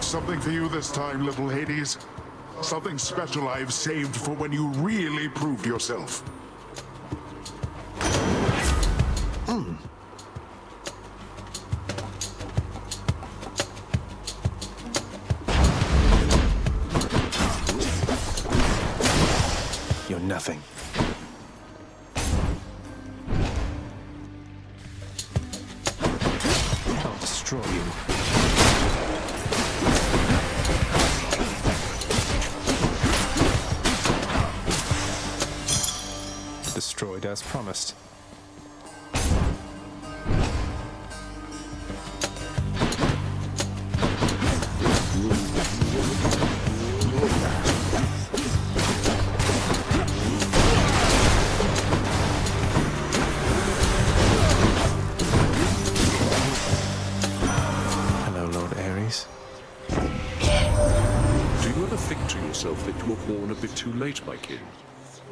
something for you this time, little Hades. Something special I've saved for when you really proved yourself. You're nothing. I'll destroy you. Destroyed as promised. Hello, Lord Ares. Do you ever think to yourself that you were born a bit too late, my king?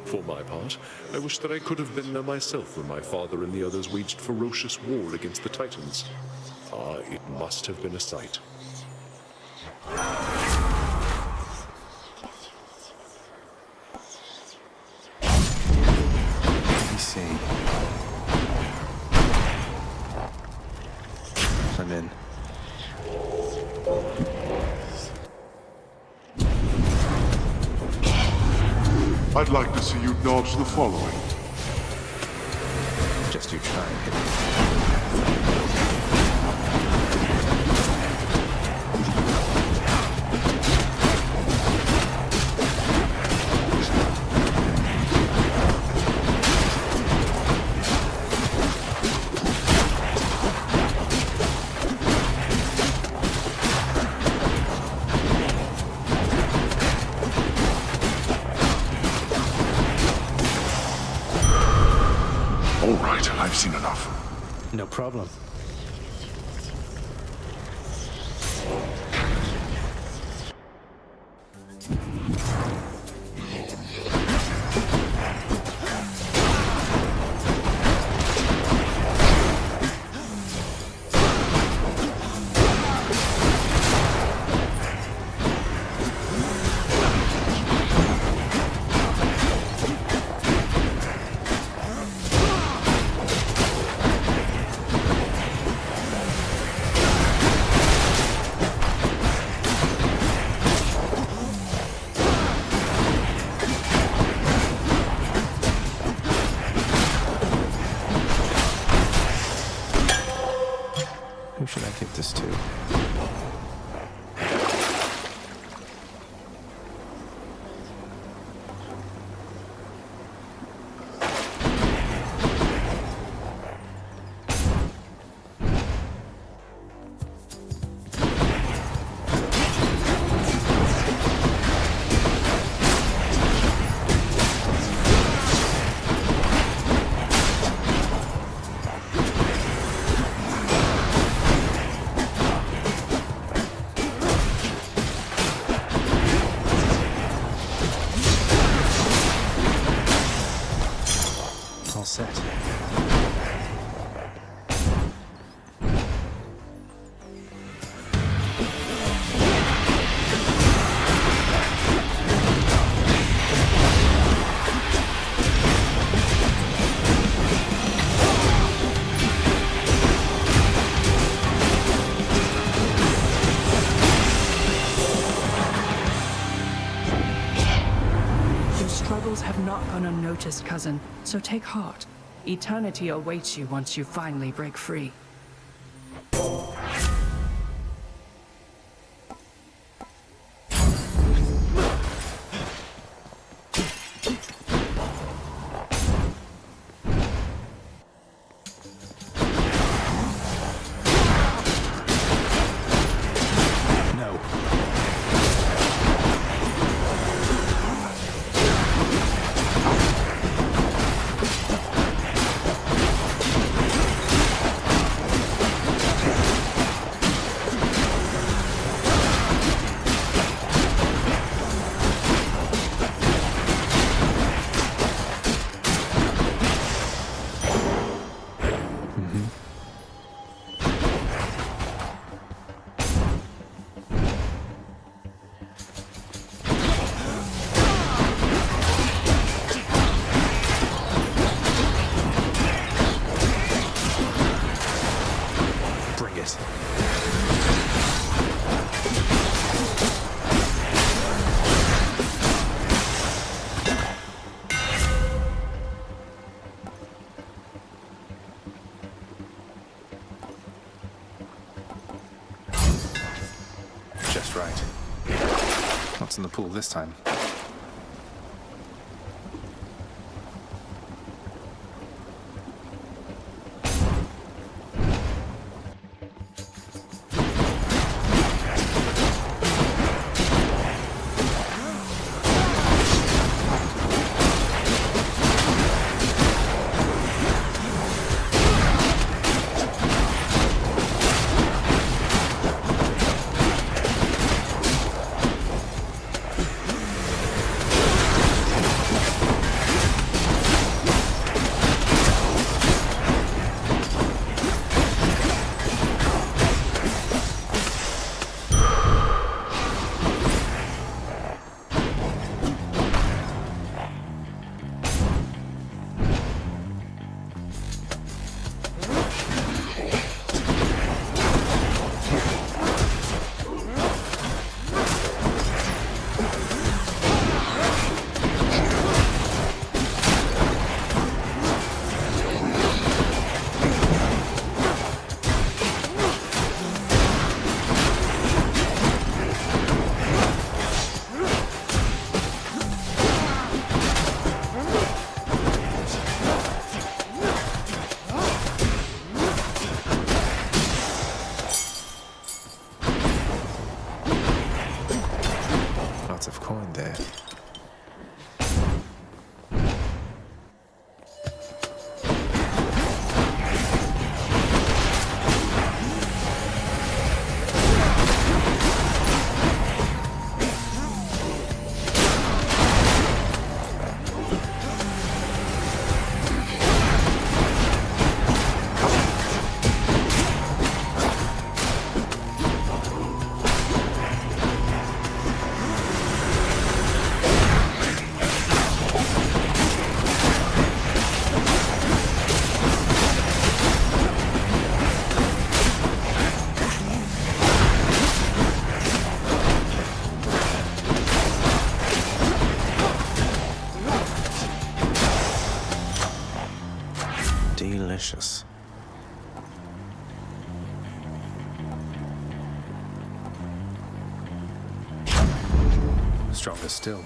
For my part, I wish that I could have been there myself when my father and the others waged ferocious war against the Titans. Ah, it must have been a sight. Let me see. I'm in. I'd like to see you dodge the following. Just you try and hit me. All right, I've seen enough. No problem. Who should I give this to? All set. Your struggles have not gone unnoticed, cousin, so take heart. Eternity awaits you once you finally break free. No. right. What's in the pool this time? Lots of coin there. Delicious. Stronger still.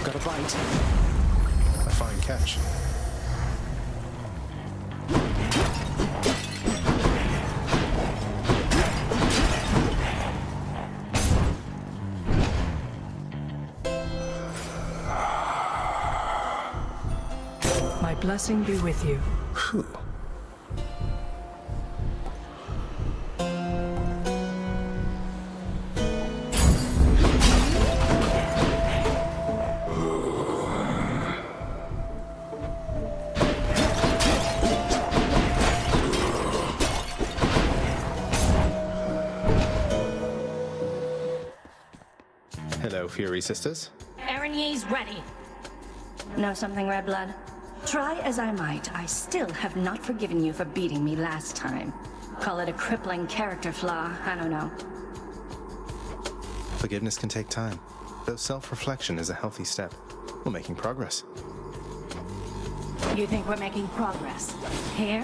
Got a bite. A fine catch. My blessing be with you. Whew. Hello, Fury Sisters. Erinye's ready. Know something, Red Blood? Try as I might, I still have not forgiven you for beating me last time. Call it a crippling character flaw, I don't know. Forgiveness can take time, though self-reflection is a healthy step. We're making progress. You think we're making progress? Here?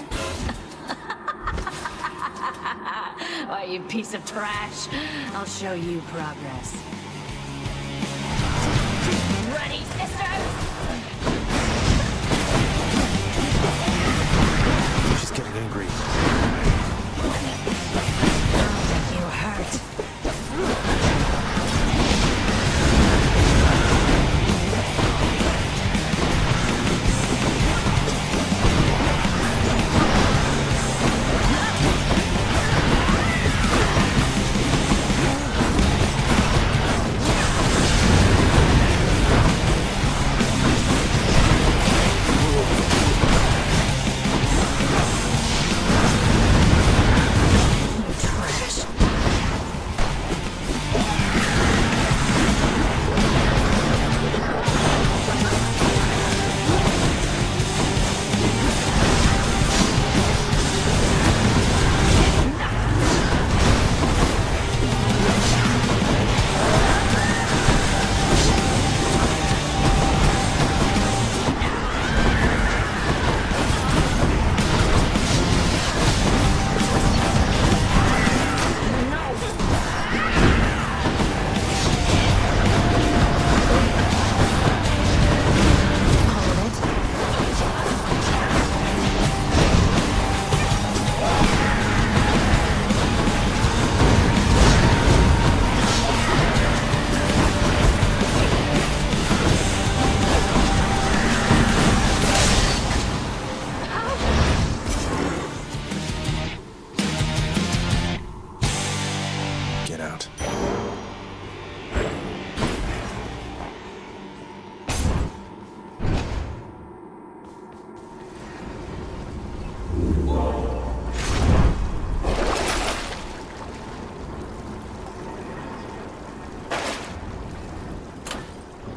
Why, you piece of trash. I'll show you progress. Ready, sisters? She's getting angry. You hurt.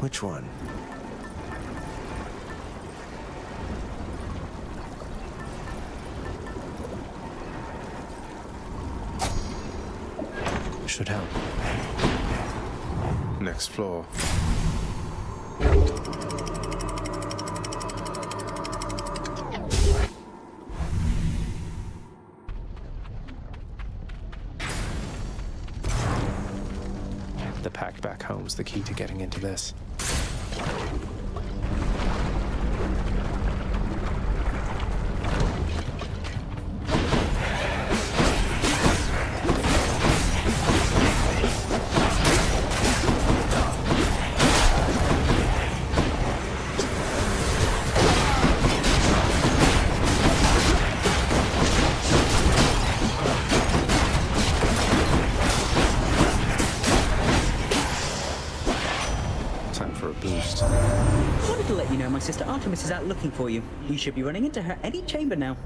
Which one? Should help. Next floor. The pack back home's the key to getting into this. Time for a boost. Wanted to let you know my sister Artemis is out looking for you. We should be running into her any chamber now.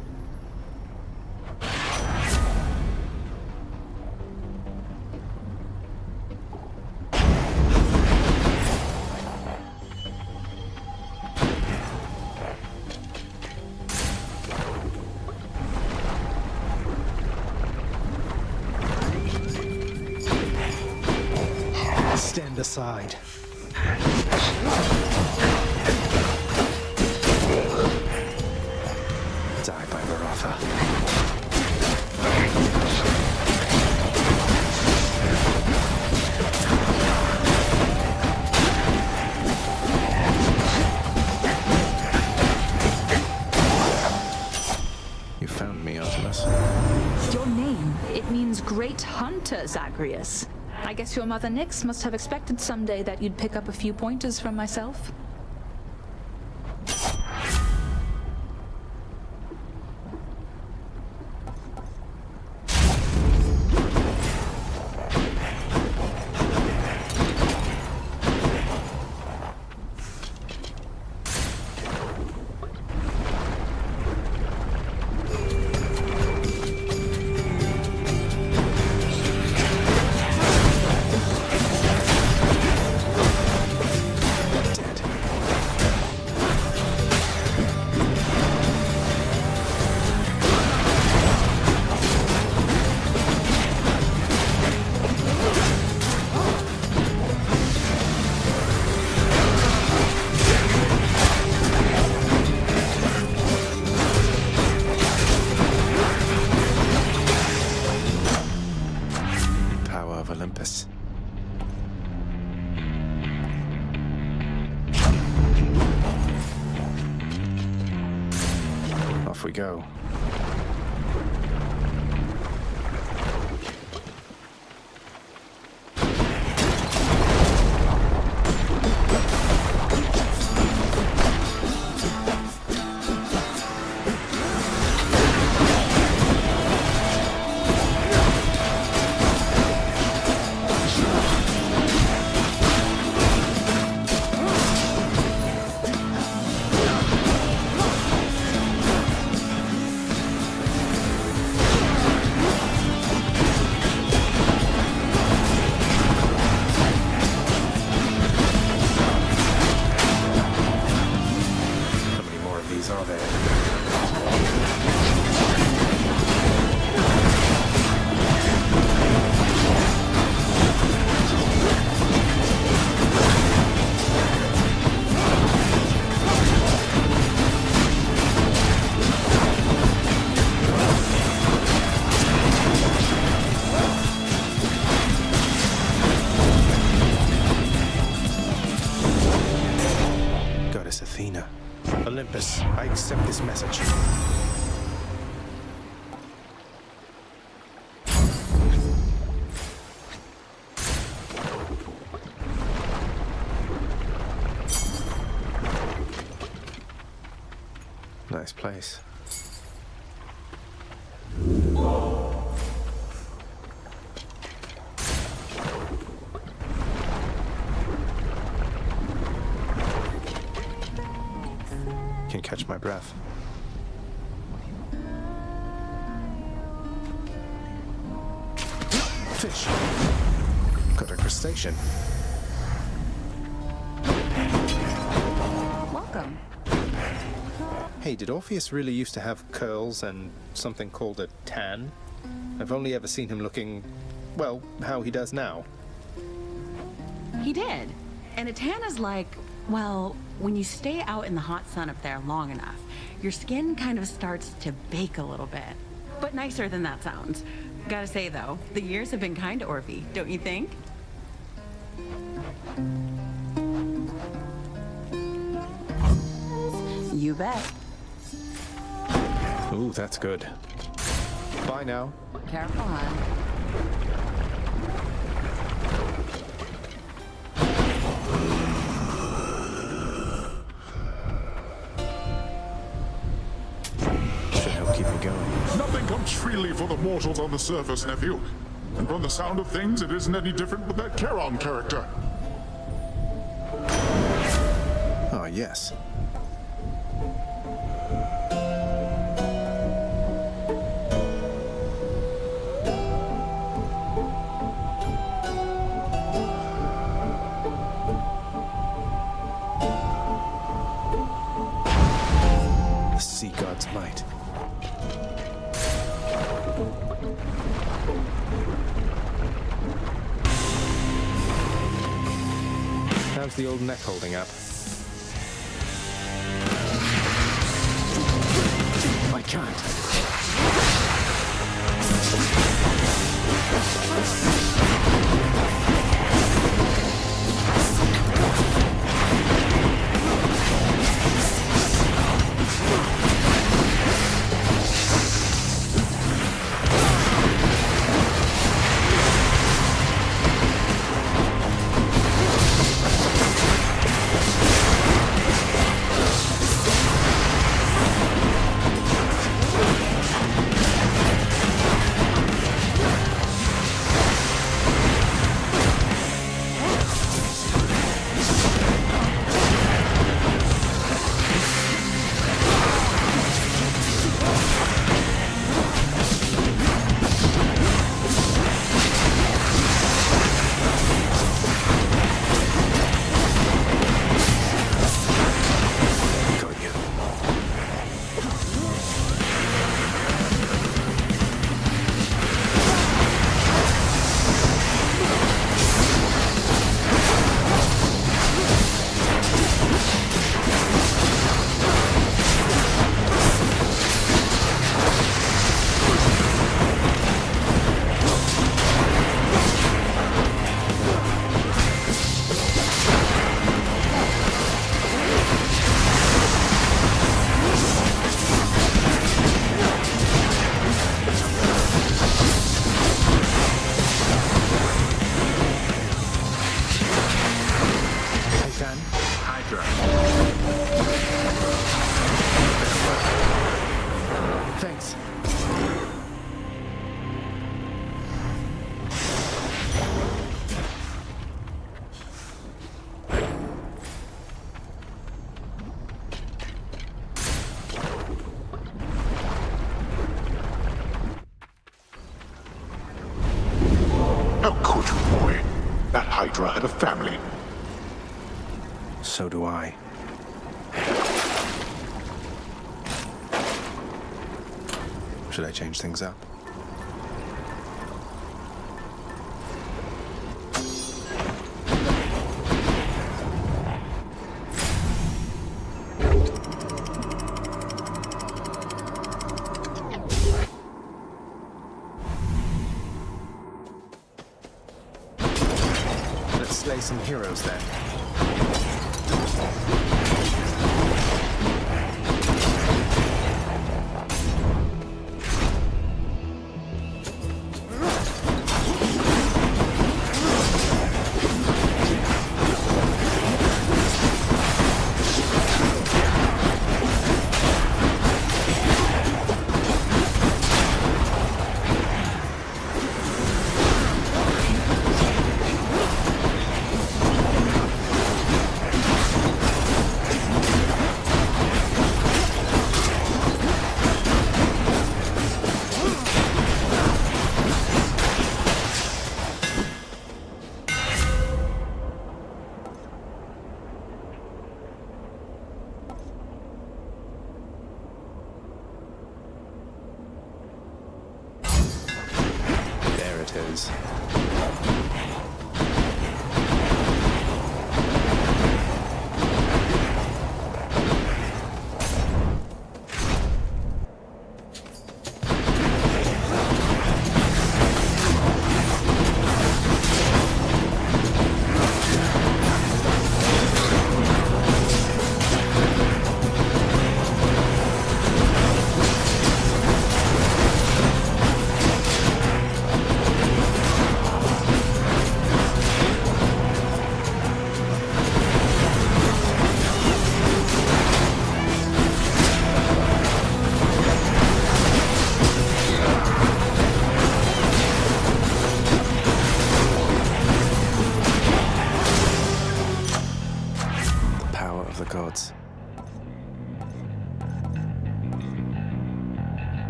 Stand aside. Die by Maratha. You found me, Artemis. Your name, it means great hunter, Zagreus. I guess your mother Nyx must have expected someday that you'd pick up a few pointers from myself. Power of Olympus. Off we go. How many more of these are there? Goddess Athena. Olympus, I accept this message. Nice place. Can catch my breath. Fish. Got a crustacean. Hey, did Orpheus really used to have curls and something called a tan? I've only ever seen him looking, well, how he does now. He did. And a tan is like, well, when you stay out in the hot sun up there long enough, your skin kind of starts to bake a little bit. But nicer than that sounds. Gotta say, though, the years have been kind to Orphe, don't you think? You bet. Ooh, that's good. Bye now. Careful, hon. Should help keep me going. Nothing comes freely for the mortals on the surface, nephew. And from the sound of things, it isn't any different with that Charon character. Oh, yes. The sea god's might. How's the old neck holding up? I can't. Got you. Hey, Fan. Hydra. Thanks. How could you, boy? That Hydra had a family. So do I. Should I change things up? Let's slay some heroes then. onwards.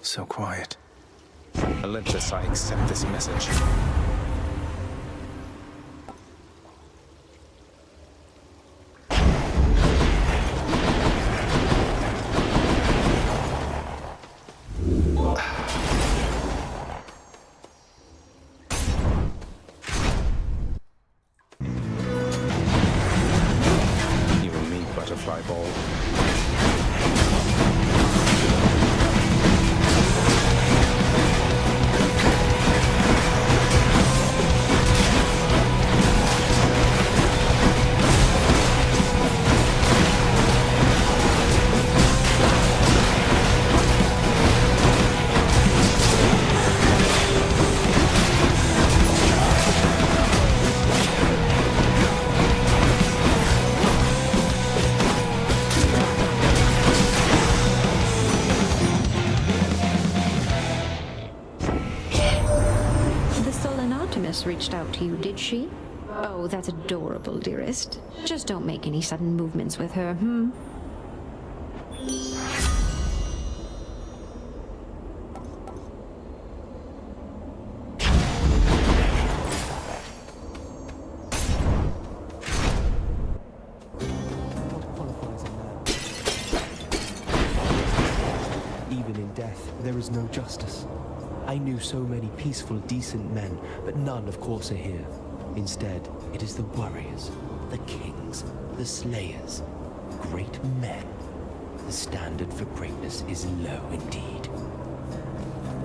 So quiet. Olympus, I accept this message. You and me, butterfly ball. Reached out to you, did she? Oh, that's adorable, dearest. Just don't make any sudden movements with her, hmm? Even in death, there is no justice. I knew so many peaceful, decent men, but none, of course, are here. Instead, it is the warriors, the kings, the slayers, great men. The standard for greatness is low indeed.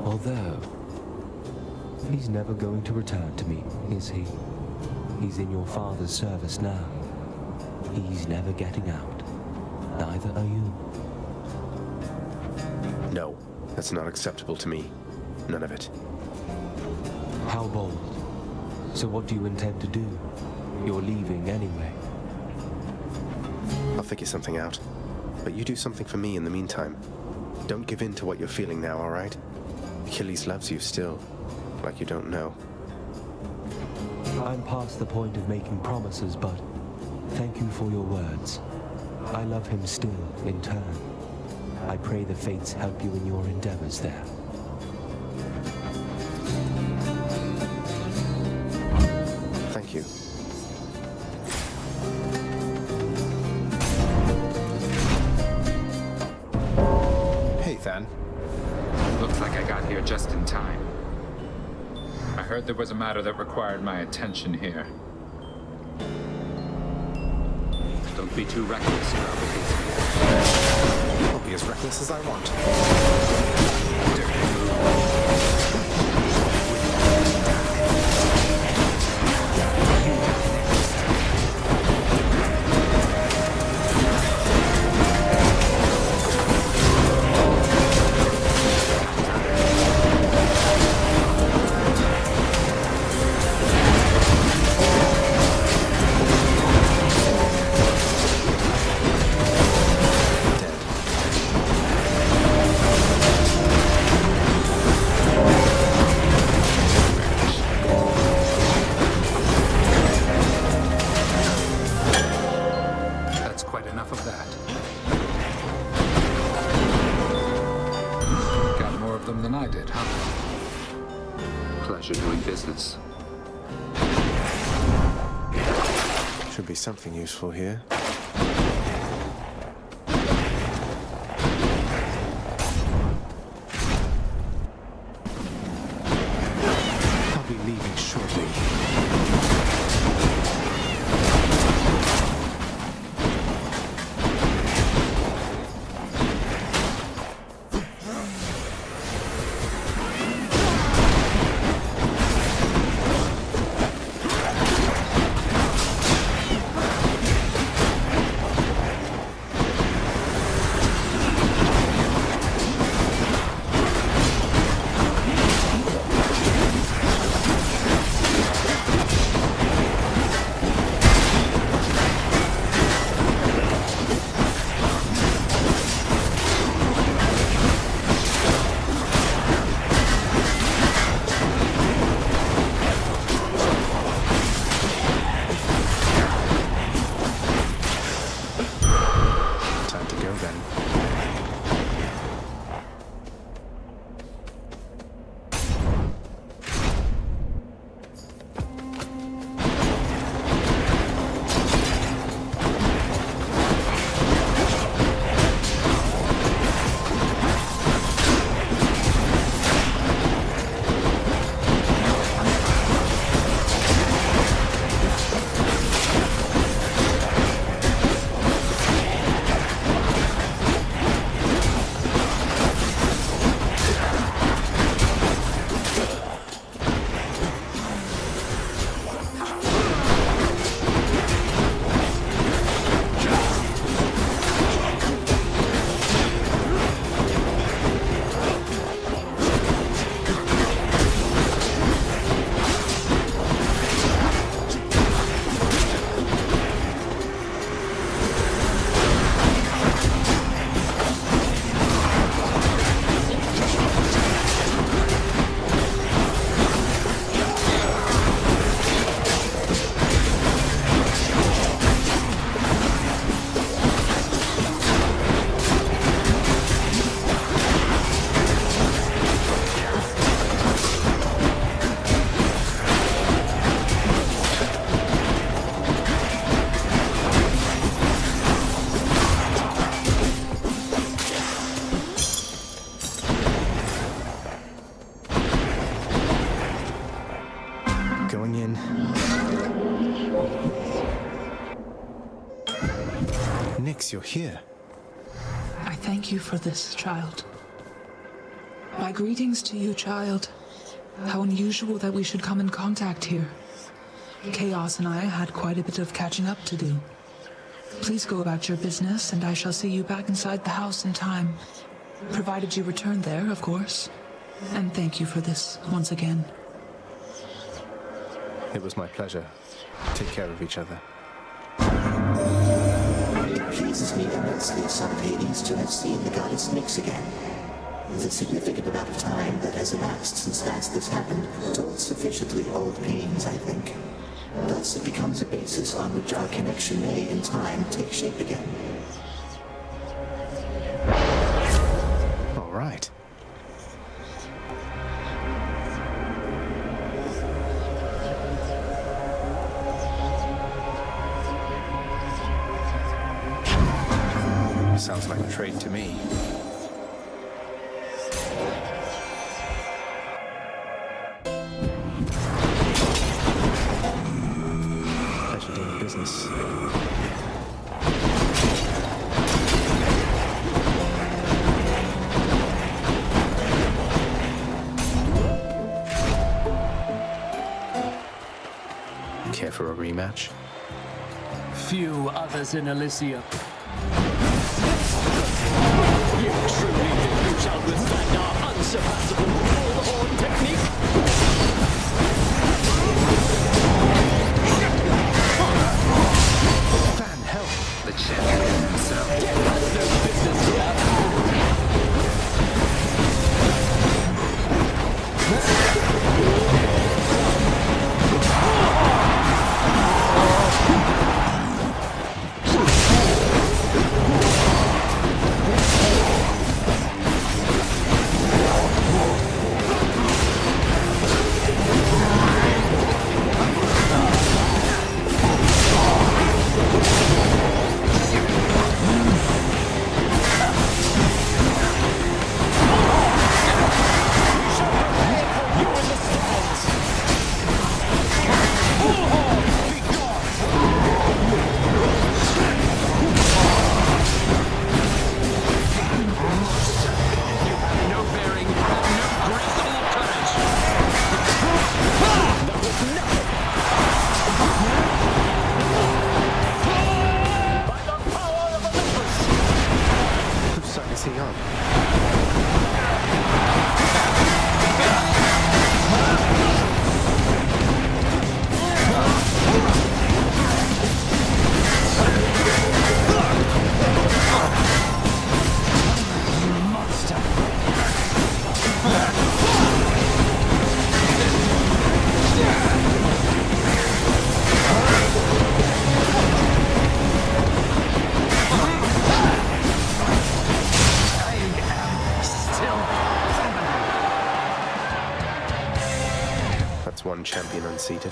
Although, he's never going to return to me, is he? He's in your father's service now. He's never getting out. Neither are you. No, that's not acceptable to me. None of it. How bold. So what do you intend to do? You're leaving anyway. I'll figure something out. But you do something for me in the meantime. Don't give in to what you're feeling now, all right? Achilles loves you still, like you don't know. I'm past the point of making promises, but thank you for your words. I love him still, in turn. I pray the fates help you in your endeavors there. Thank you. Hey, Than. Looks like I got here just in time. I heard there was a matter that required my attention here. Don't be too reckless, Erebus. I'll be as reckless as I want. Should be something useful here. I'll be leaving shortly. then. Going in. Nyx, you're here. I thank you for this, child. My greetings to you, child. How unusual that we should come in contact here. Chaos and I had quite a bit of catching up to do. Please go about your business, and I shall see you back inside the house in time. Provided you return there, of course. And thank you for this once again. It was my pleasure. Take care of each other. It pleases me immensely, son of Hades, to have seen the goddess Nyx again. The significant amount of time that has elapsed since last this happened told sufficiently old pains, I think. Thus it becomes a basis on which our connection may, in time, take shape again. All right. Sounds like a trade to me. Pleasure doing business. Care for a rematch? Few others in Elysia. You truly think you shall withstand our unsurpassable bullhorn technique? Van, help! The champion himself. Has no business here. one champion unseated.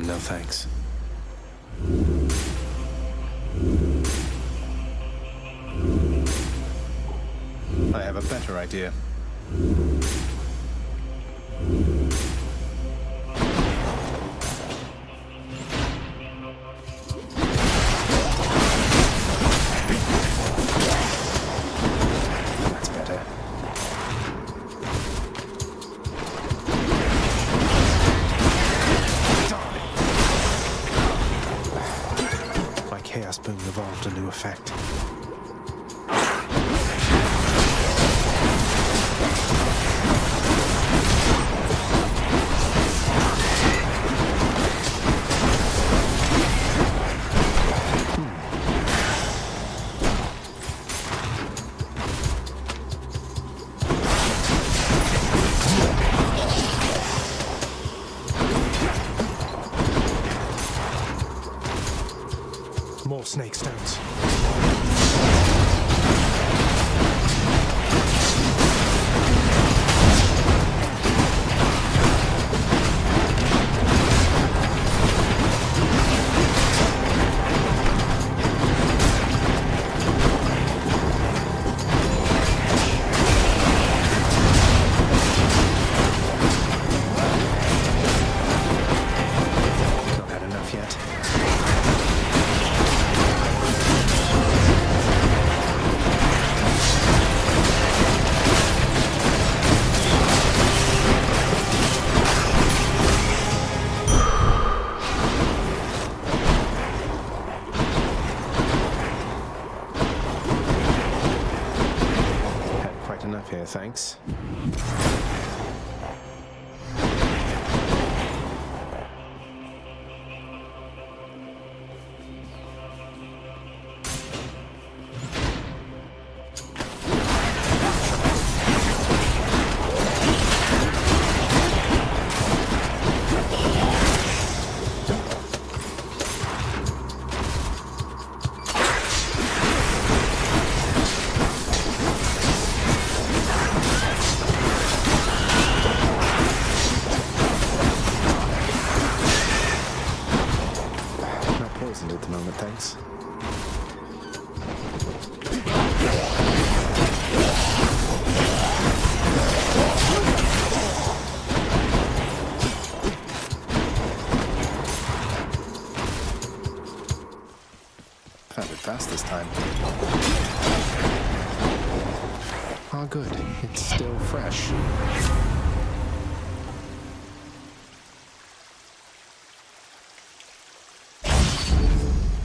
No thanks. I have a better idea. That's better. My Chaos Boom evolved a new effect. More snake stones. Not had enough yet. Had quite enough here, thanks. Not poisoned at the moment, thanks. Found it fast this time. Oh, good. It's still fresh.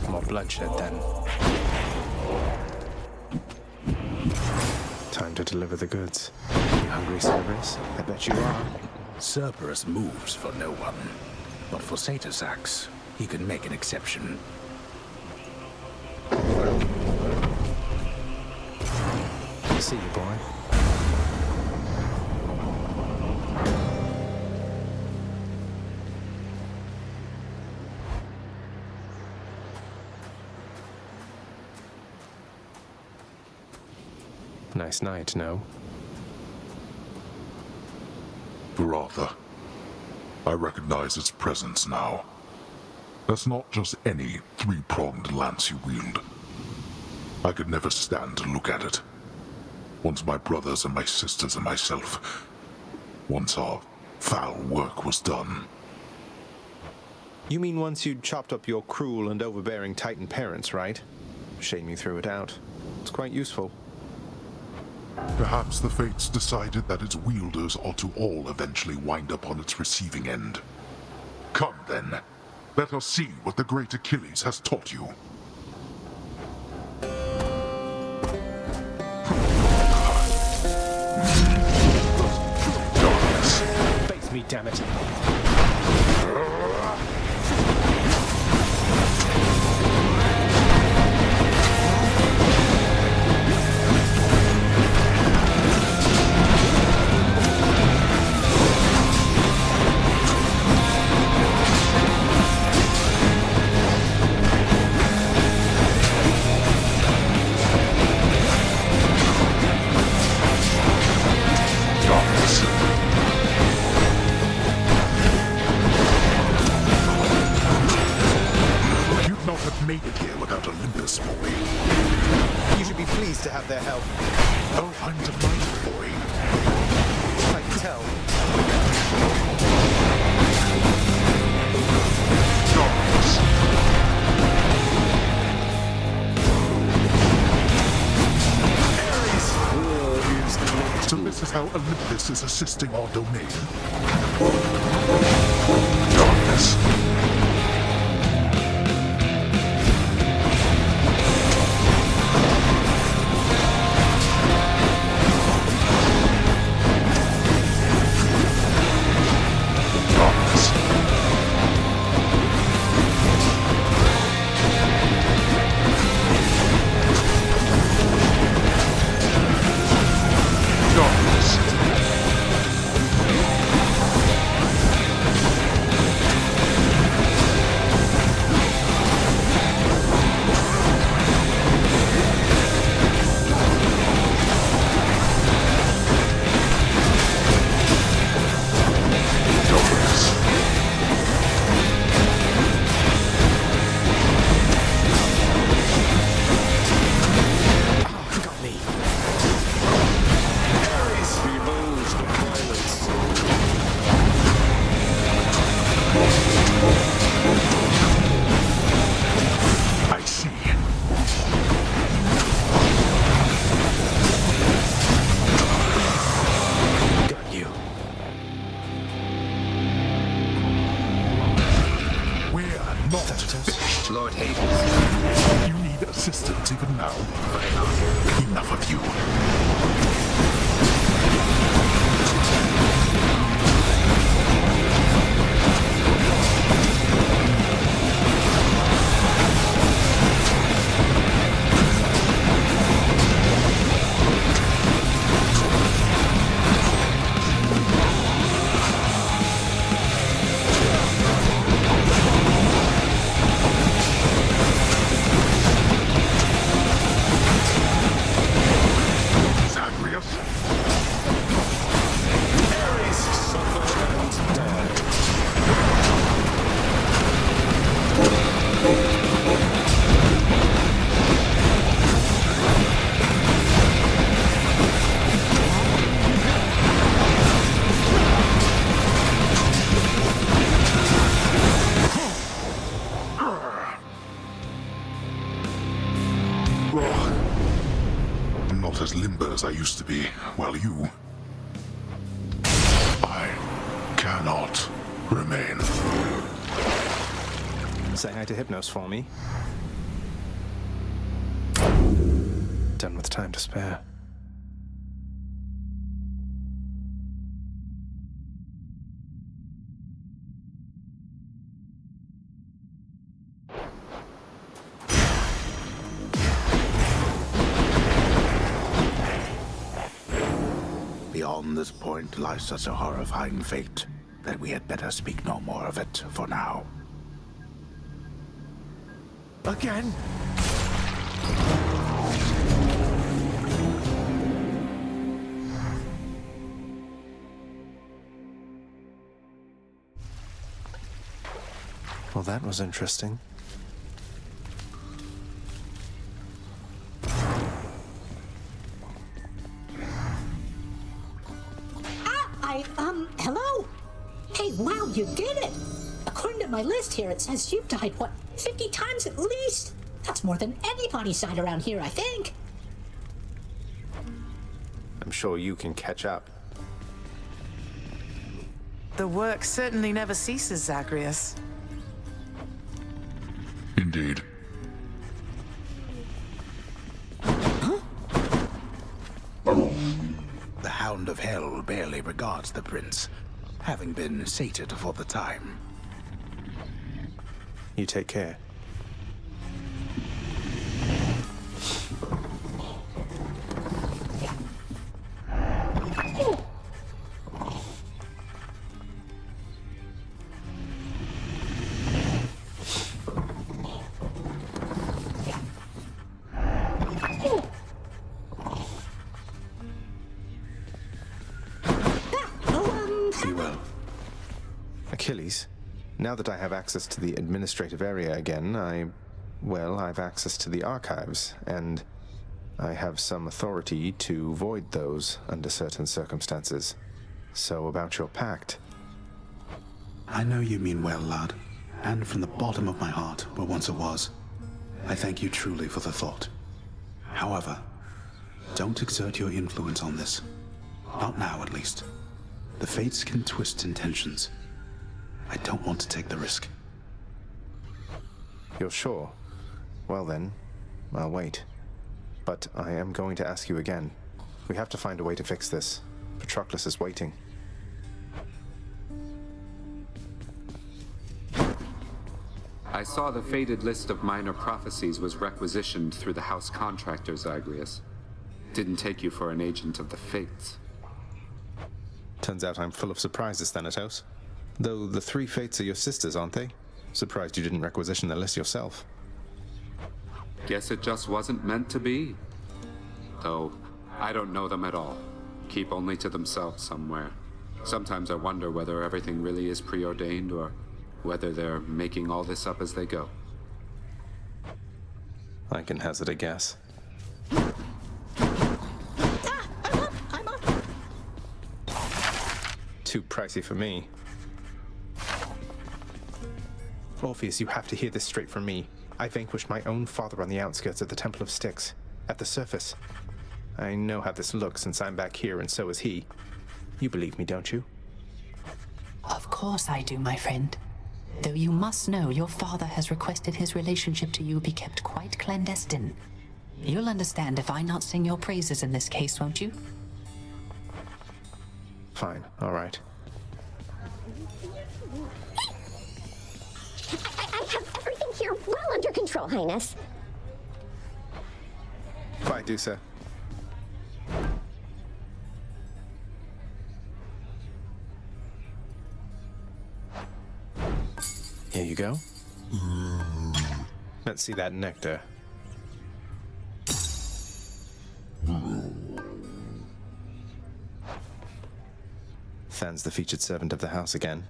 More bloodshed, then. Time to deliver the goods. You hungry, Cerberus? I bet you are. Cerberus moves for no one. But for Satasax, he can make an exception. See you, boy. Nice night, no? Brother, I recognize its presence now. That's not just any three-pronged lance you wield. I could never stand to look at it. Once my brothers and my sisters and myself, once our foul work was done. You mean once you'd chopped up your cruel and overbearing Titan parents, right? Shame you threw it out. It's quite useful. Perhaps the fates decided that its wielders ought to all eventually wind up on its receiving end. Come then, let us see what the great Achilles has taught you. Darkness. Face me, damn it. Made it here without Olympus, boy. You should be pleased to have their help. Oh, I'm delighted, boy. I can tell. Ares! So this is how Olympus is assisting our domain. Darkness. Lord Hades. You need assistance even now. Enough of you. I'm not as limber as I used to be, while you... I cannot remain. Say hi to Hypnos for me. Done with time to spare. Beyond this point lies such a horrifying fate that we had better speak no more of it for now. Again? Well, that was interesting. Hello? Hey, wow, you did it! According to my list here, it says you've died, 50 times at least? That's more than anybody's died around here, I think. I'm sure you can catch up. The work certainly never ceases, Zagreus. Indeed. The Hound of Hell barely regards the prince, having been sated for the time. You take care. Achilles, now that I have access to the administrative area again, I've access to the archives, and I have some authority to void those under certain circumstances. So about your pact. I know you mean well, lad, and from the bottom of my heart, where once it was, I thank you truly for the thought. However, don't exert your influence on this. Not now, at least. The fates can twist intentions. I don't want to take the risk. You're sure? Well then, I'll wait. But I am going to ask you again. We have to find a way to fix this. Patroclus is waiting. I saw the faded list of minor prophecies was requisitioned through the house contractor, Zagreus. Didn't take you for an agent of the fates. Turns out I'm full of surprises, Thanatos. Though the three fates are your sisters, aren't they? Surprised you didn't requisition the list yourself. Guess it just wasn't meant to be. Though, I don't know them at all. Keep only to themselves somewhere. Sometimes I wonder whether everything really is preordained or whether they're making all this up as they go. I can hazard a guess. I'm up! Too pricey for me. Orpheus, you have to hear this straight from me. I vanquished my own father on the outskirts of the Temple of Styx, at the surface. I know how this looks since I'm back here, and so is he. You believe me, don't you? Of course I do, my friend. Though you must know your father has requested his relationship to you be kept quite clandestine. You'll understand if I not sing your praises in this case, won't you? Fine, all right. I have everything here well under control, Highness. Bye, Dusa. Here you go. Let's see that nectar. Than's the featured servant of the house again.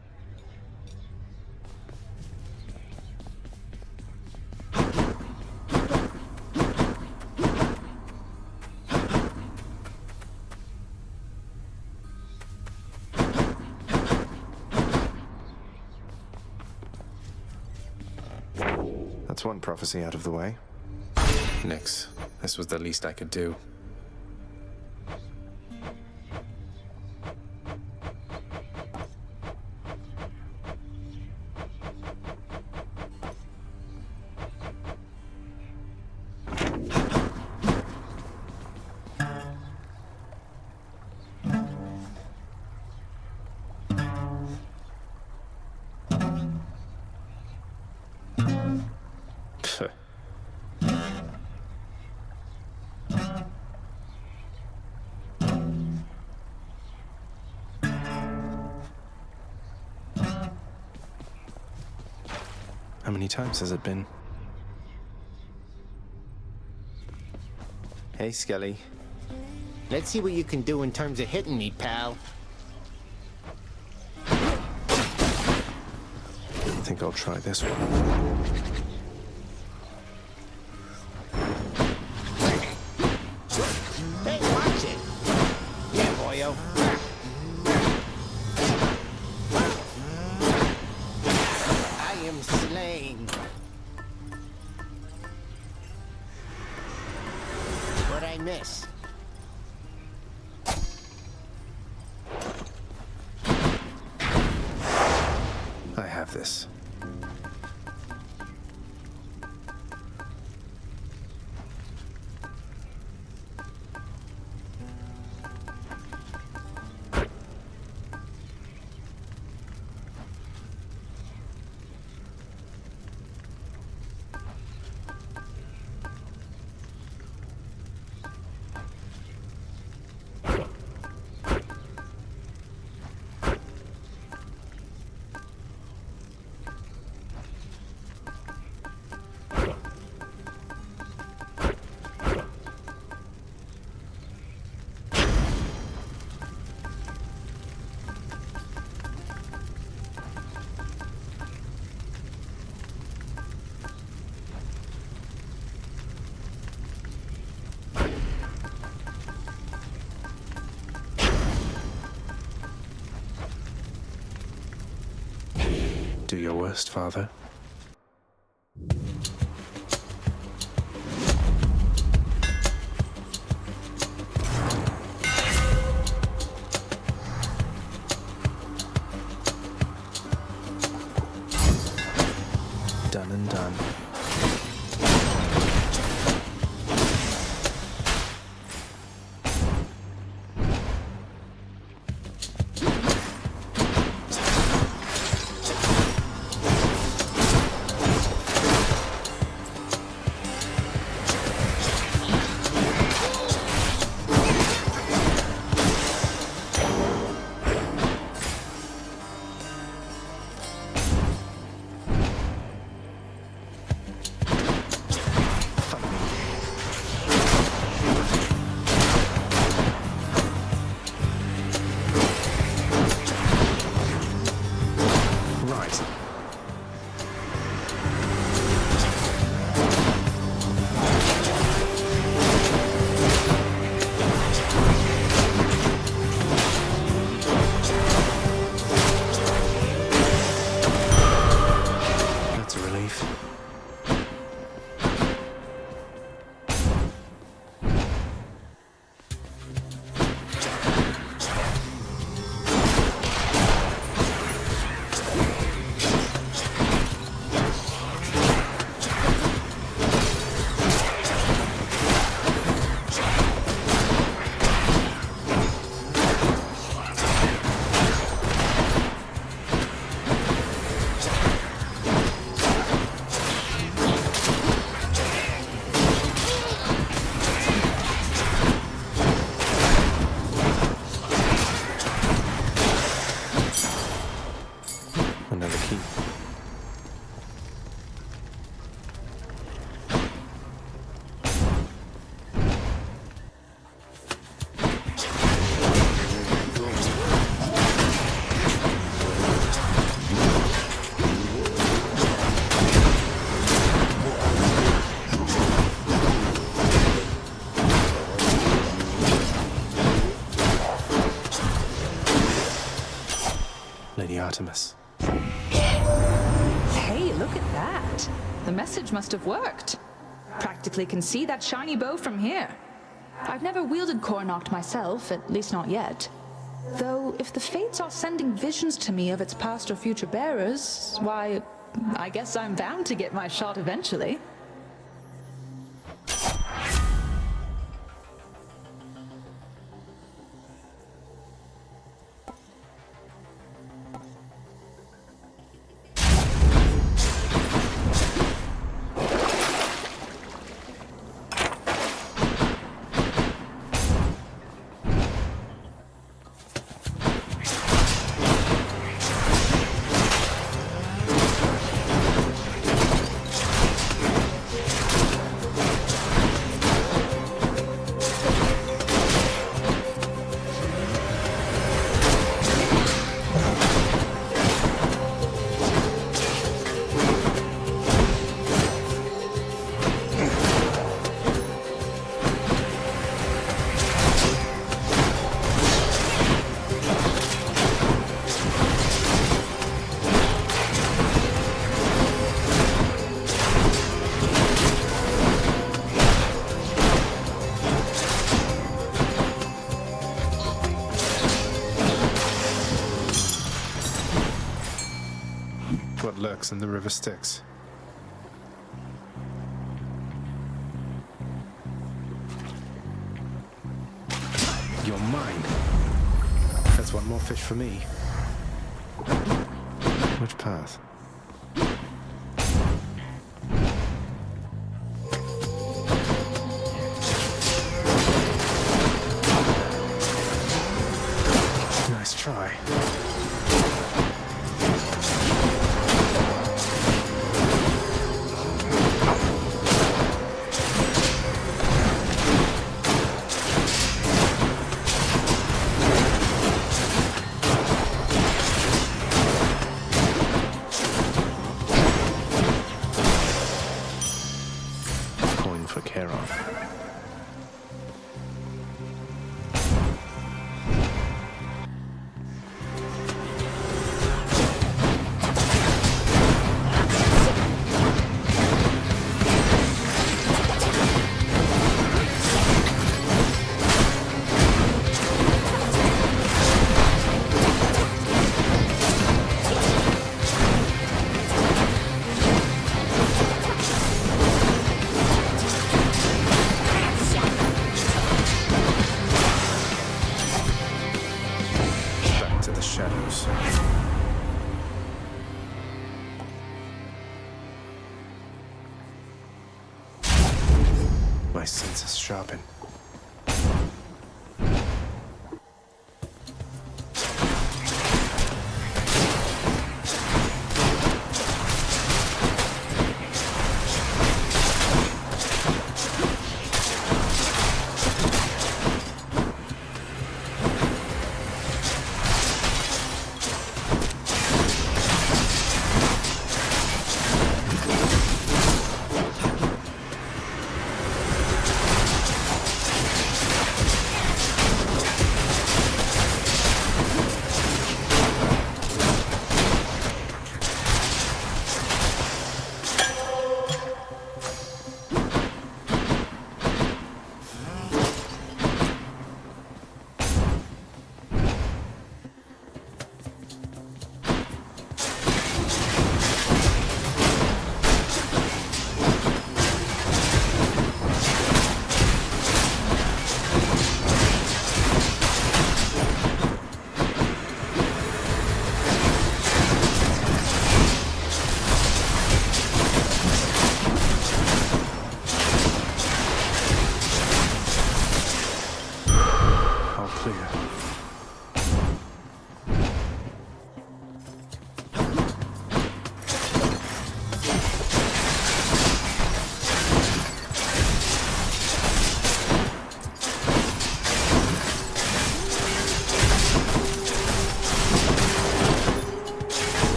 That's one prophecy out of the way. Nix. This was the least I could do. How many times has it been? Hey, Skelly. Let's see what you can do in terms of hitting me, pal. think I'll try this one. Hey, watch it! Yeah, boyo. I am slain. What'd I miss? I have this. Do your worst, Father. Done and done. Another key. Lady Artemis. Hey, look at that. The message must have worked. Practically can see that shiny bow from here. I've never wielded Cornoct myself, at least not yet. Though, if the Fates are sending visions to me of its past or future bearers, why, I guess I'm bound to get my shot eventually. What lurks in the river Styx? You're mine. That's one more fish for me. Which path? Nice try. My senses sharpen.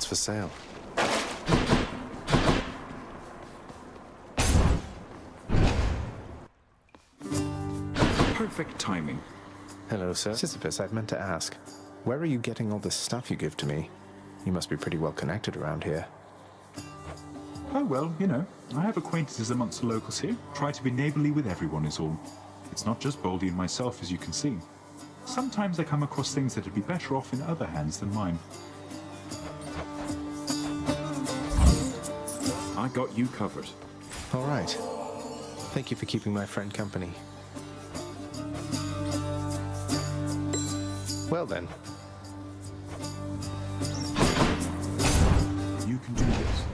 For sale. Perfect timing. Hello, sir. Sisyphus, I've meant to ask, where are you getting all this stuff you give to me? You must be pretty well connected around here. Oh, well, you know, I have acquaintances amongst the locals here. Try to be neighborly with everyone is all. It's not just Baldy and myself, as you can see. Sometimes I come across things that'd be better off in other hands than mine. I got you covered. All right. Thank you for keeping my friend company. Well then. You can do this.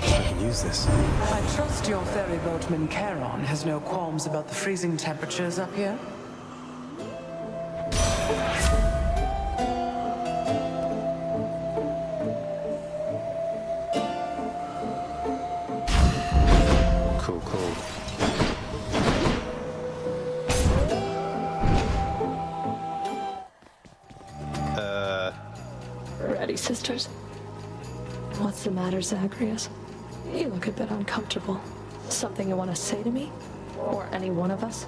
I can use this. this. I trust your ferry boatman Charon has no qualms about the freezing temperatures up here? Cool, cool. Ready, sisters? What's the matter, Zagreus? You look a bit uncomfortable. Something you want to say to me? Or any one of us?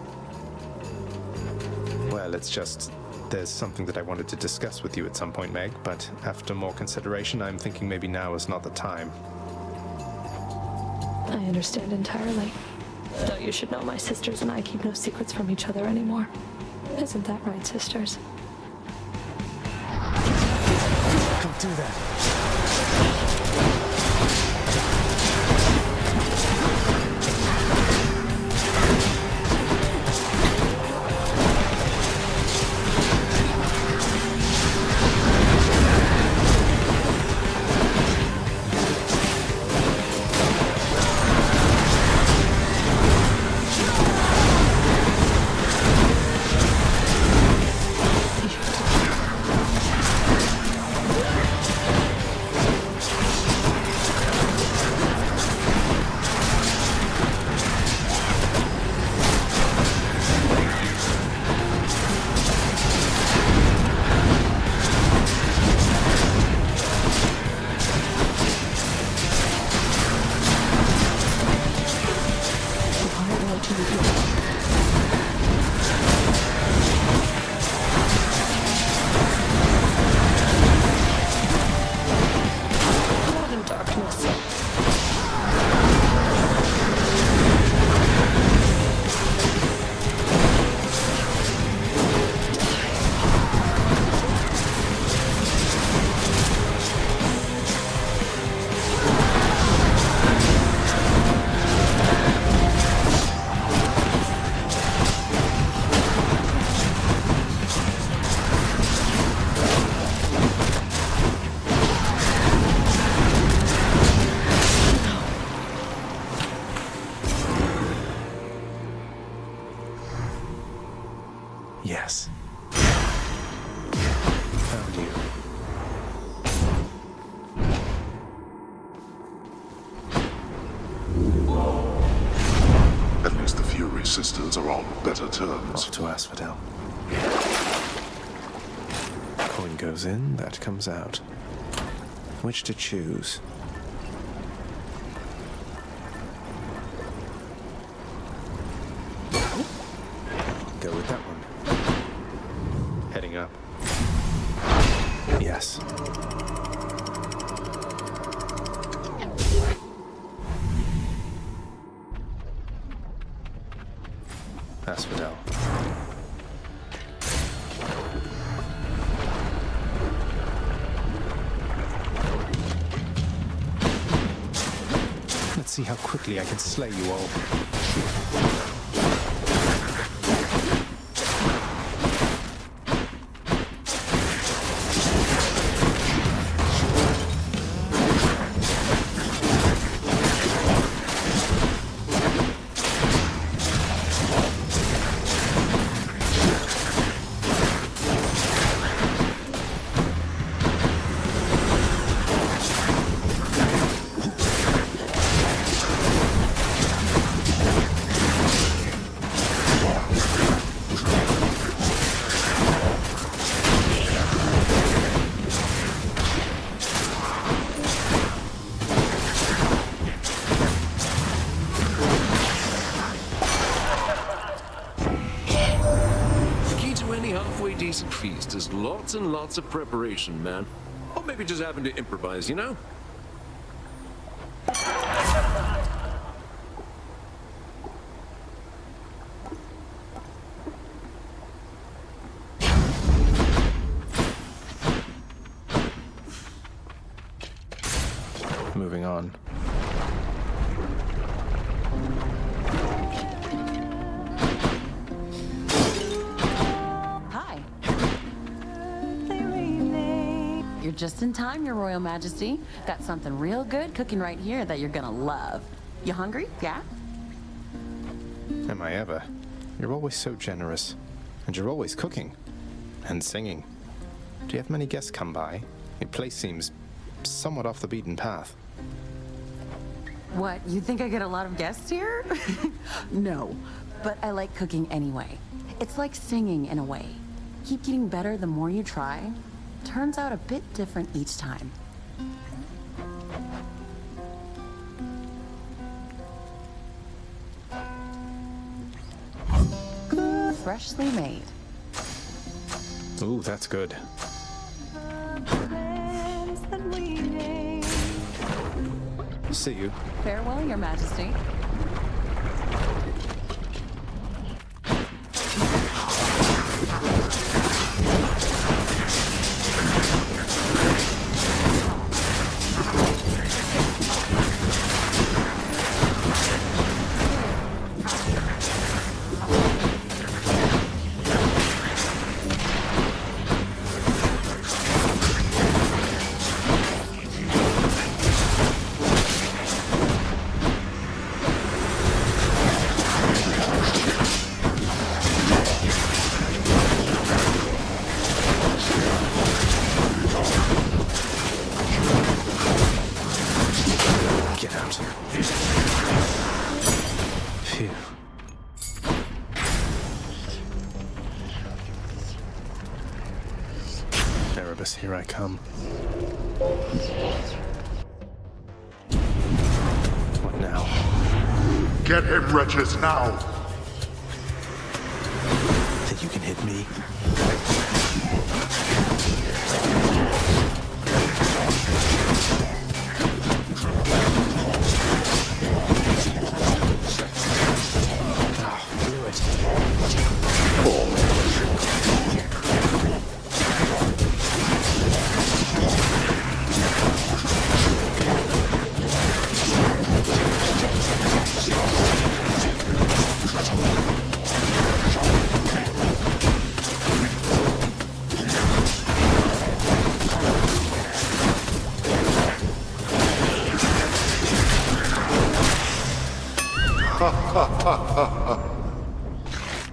Well, it's just... there's something that I wanted to discuss with you at some point, Meg, but after more consideration, I'm thinking maybe now is not the time. I understand entirely. Though you should know my sisters and I keep no secrets from each other anymore. Isn't that right, sisters? Don't do that. Yes. Found you. At least the Fury sisters are on better terms. Off to Asphodel. Coin goes in, that comes out. Which to choose? Go with that one. Heading up. Yes. Asphodel. Let's see how quickly I can slay you all. Decent feast is lots and lots of preparation, man. Or maybe just having to improvise, you know? Moving on. You're just in time, Your Royal Majesty. Got something real good cooking right here that you're gonna love. You hungry? Yeah? Am I ever? You're always so generous. And you're always cooking. And singing. Do you have many guests come by? Your place seems somewhat off the beaten path. What, you think I get a lot of guests here? No, but I like cooking anyway. It's like singing in a way. Keep getting better the more you try. Turns out a bit different each time. Freshly made. Ooh, that's good. See you. Farewell, Your Majesty. Erebus, here I come. What now? Get him, wretches, now! Think you can hit me?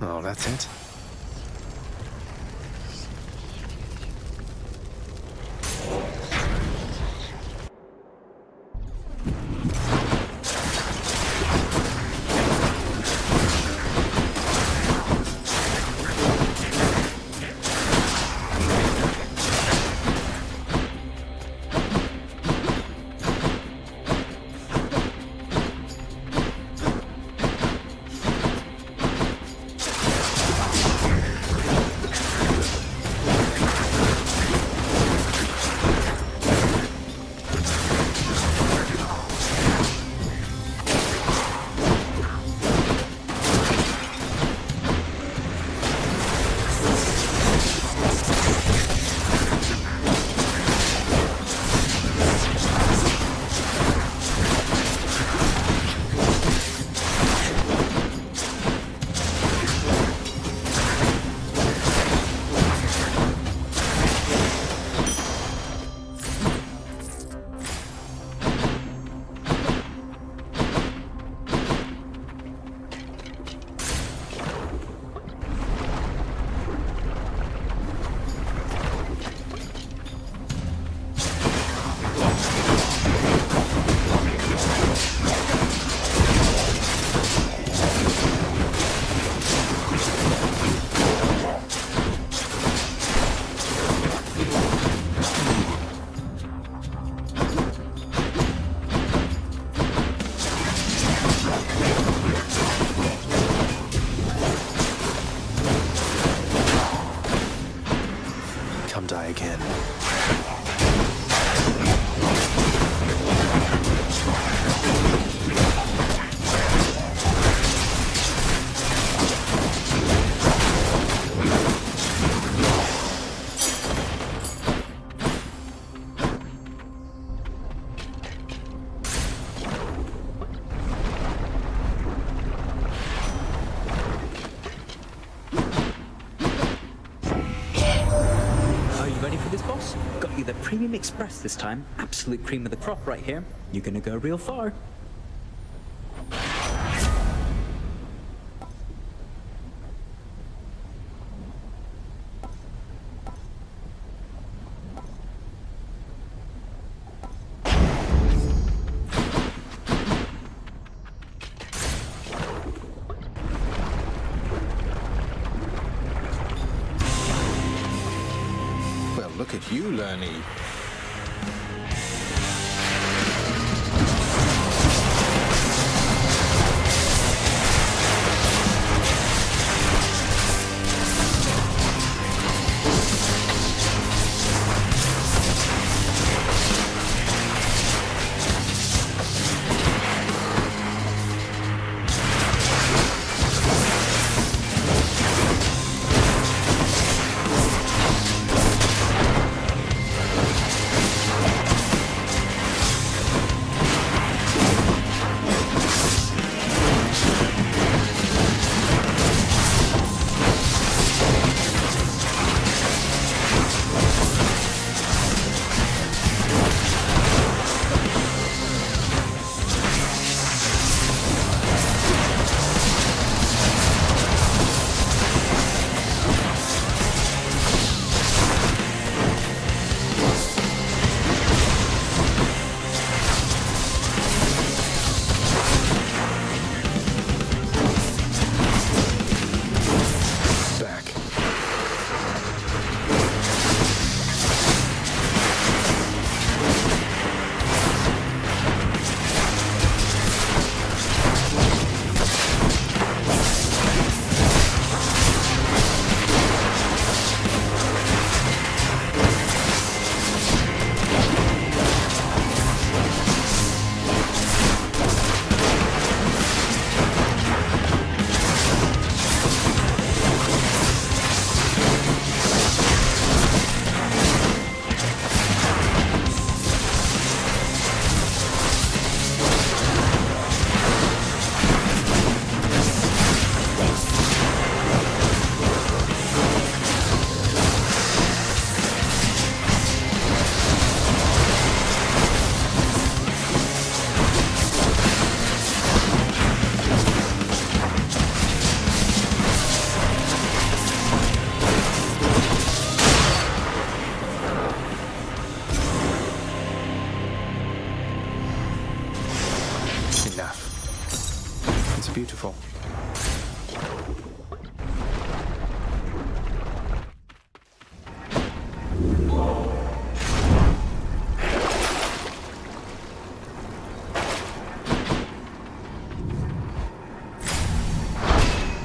Oh, that's it? you the Premium Express this time. Absolute cream of the crop right here. You're gonna go real far. Well, look at you, Lernie. Beautiful.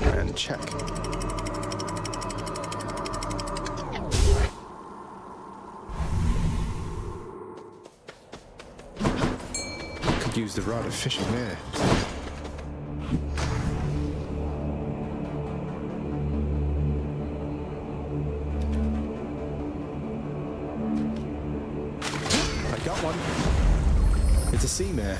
And check. Could use the rod of fishing there. Got one. It's a sea mare.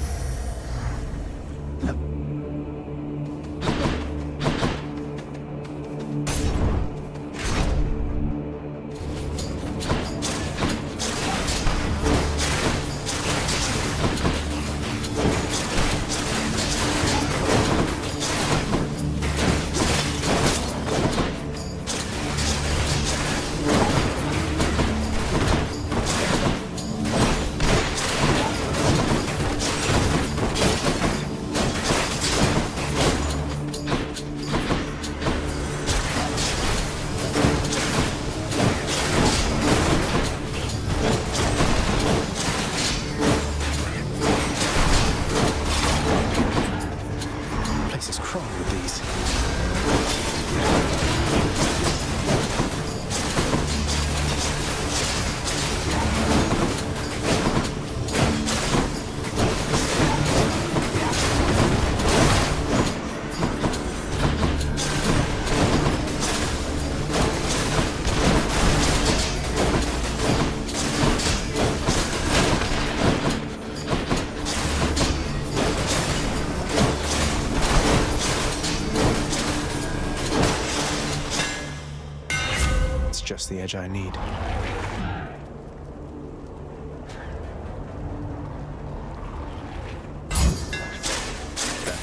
Just the edge I need.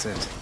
That's it.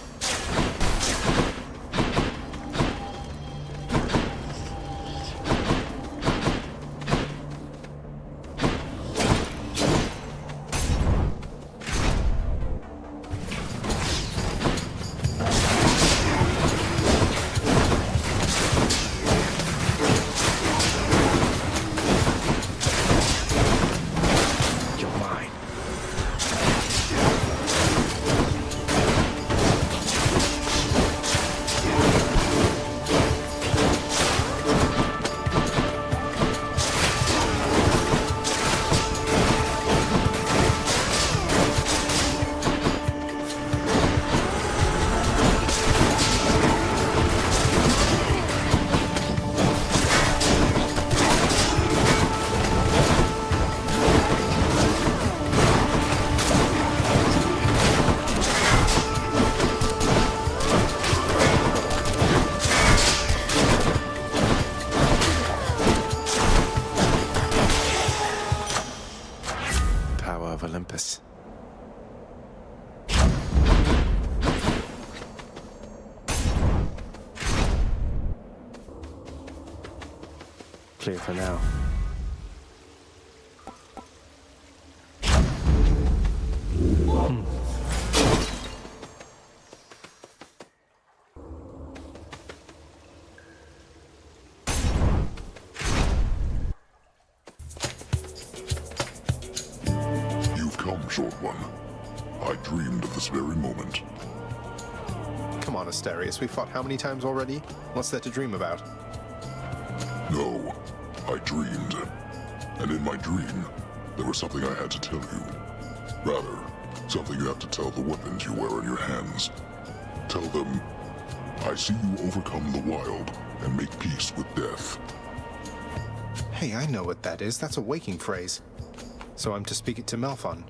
Olympus. Clear for now. Short one. I dreamed of this very moment. Come on, Asterius. We fought how many times already? What's there to dream about? No, I dreamed. And in my dream, there was something I had to tell you. Rather, something you have to tell the weapons you wear in your hands. Tell them, I see you overcome the wild and make peace with death. Hey, I know what that is. That's a waking phrase. So I'm to speak it to Malphon.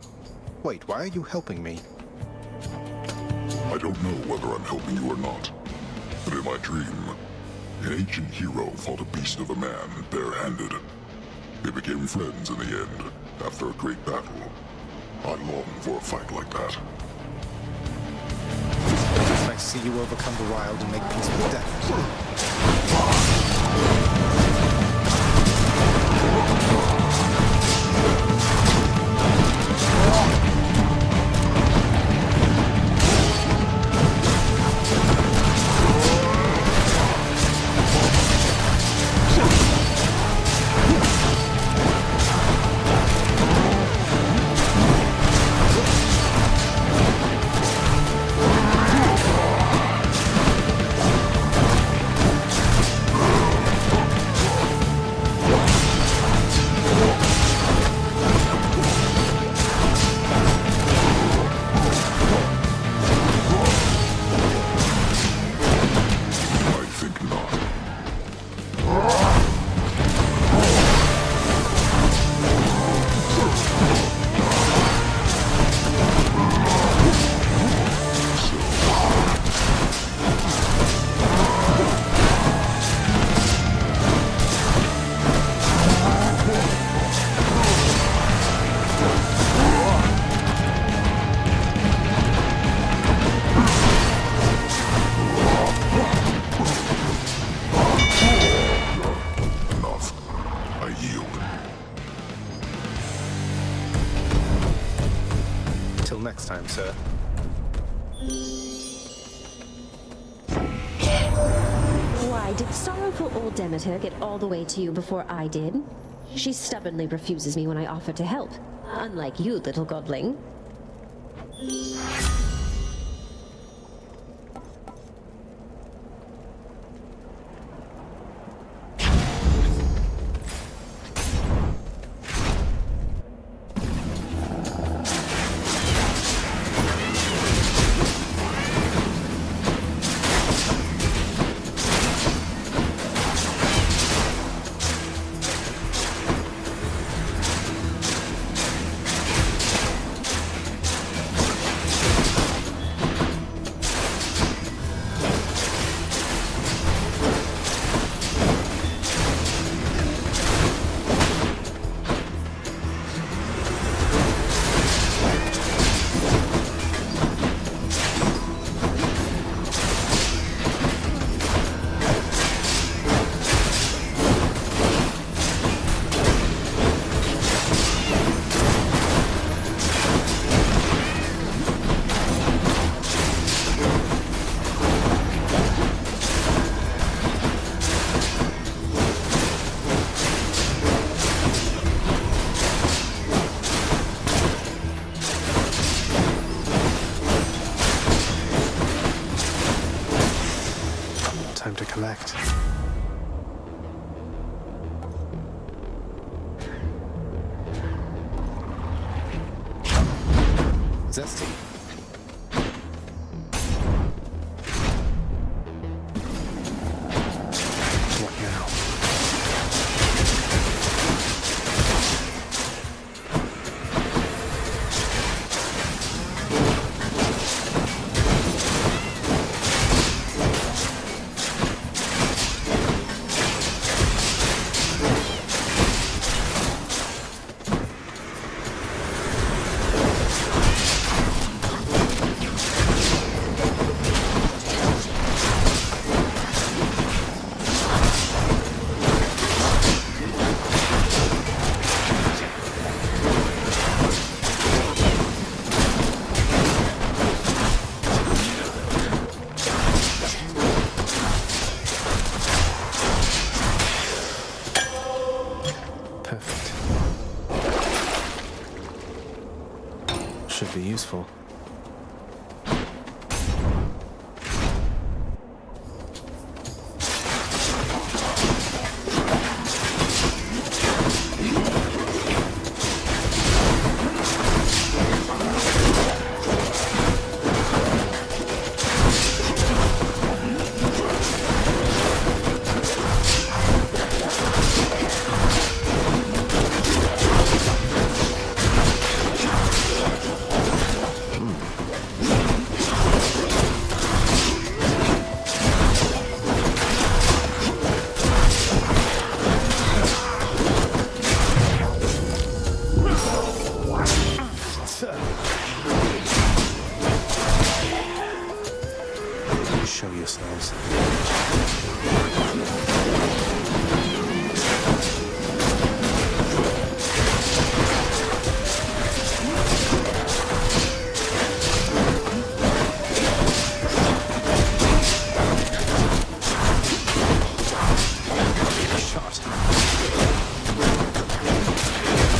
Wait, why are you helping me? I don't know whether I'm helping you or not, but in my dream, an ancient hero fought a beast of a man bare-handed. They became friends in the end, after a great battle. I long for a fight like that. I see you overcome the wild and make peace with death. Next time, sir. Why, did sorrowful old Demeter get all the way to you before I did? She stubbornly refuses me when I offer to help. Unlike you, little godling. time to collect. Zesty. What now? Should be useful. Show yourselves. Shot.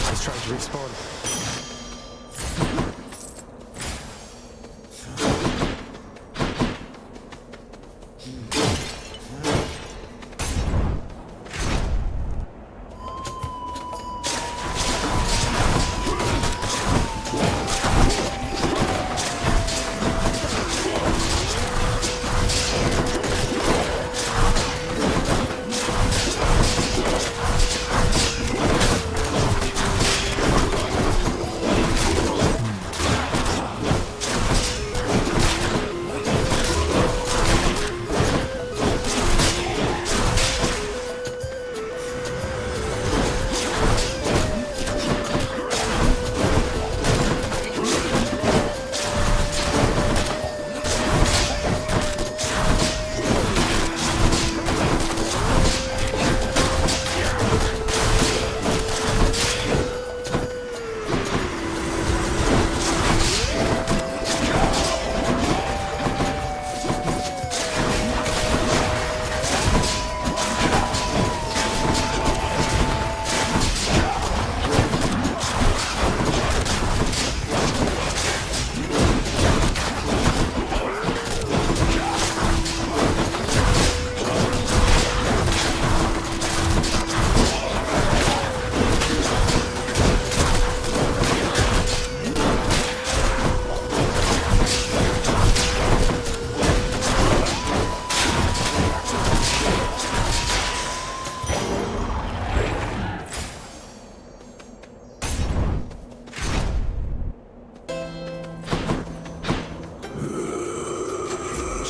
He's trying to respawn.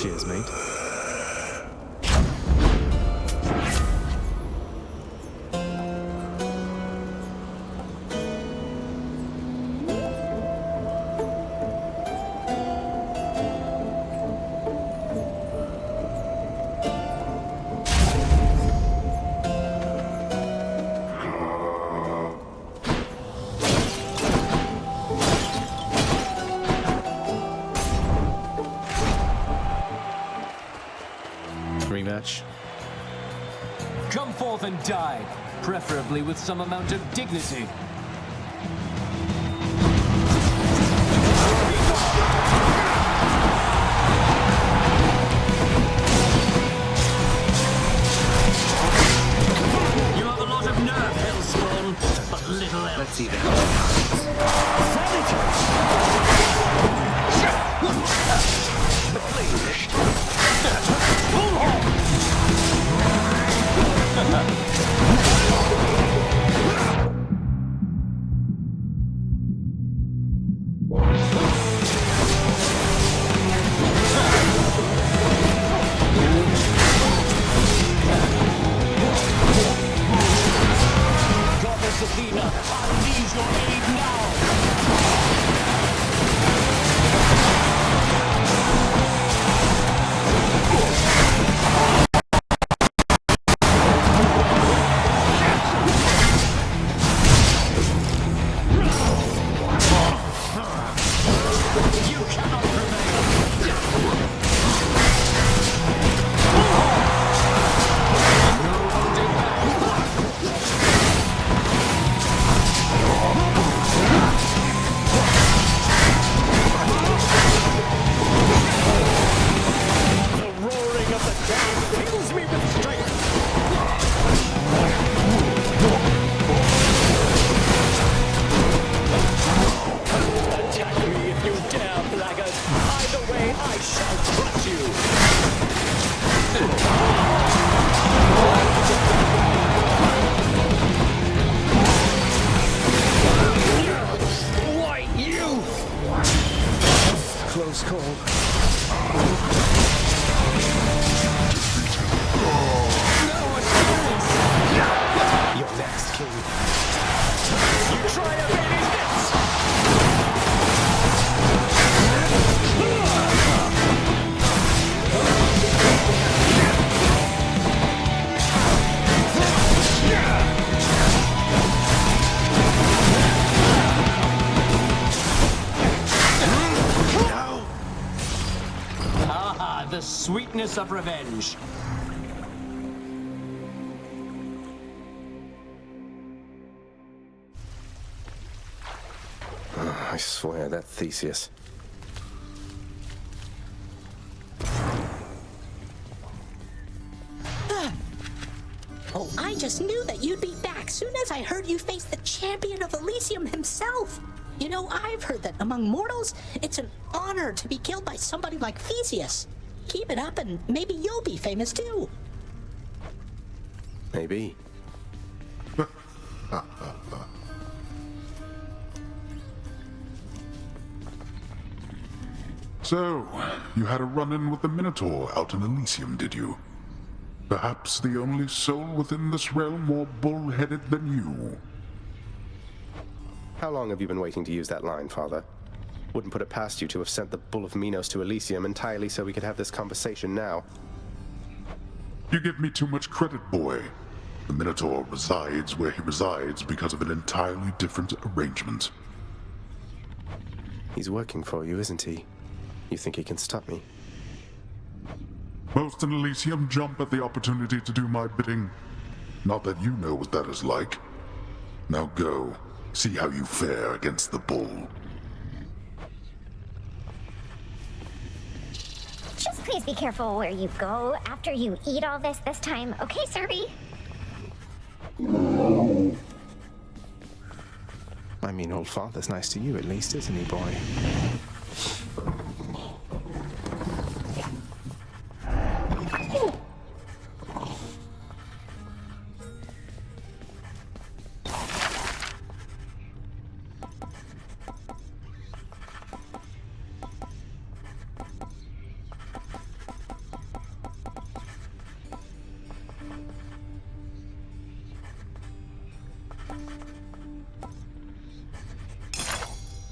Cheers, mate. Rematch. Come forth and die, preferably with some amount of dignity. The sweetness of revenge. I swear, that Theseus. Oh, I just knew that you'd be back soon as I heard you face the champion of Elysium himself. You know, I've heard that among mortals, it's an honor to be killed by somebody like Theseus. Keep it up and maybe you'll be famous too. Maybe. So, you had a run-in with the Minotaur out in Elysium, did you? Perhaps the only soul within this realm more bull-headed than you. How long have you been waiting to use that line, Father? Wouldn't put it past you to have sent the Bull of Minos to Elysium entirely so we could have this conversation now. You give me too much credit, boy. The Minotaur resides where he resides because of an entirely different arrangement. He's working for you, isn't he? You think he can stop me? Most in Elysium jump at the opportunity to do my bidding. Not that you know what that is like. Now go, see how you fare against the bull. Just please be careful where you go after you eat all this time, okay, Serby? I mean, old father's nice to you at least, isn't he, boy?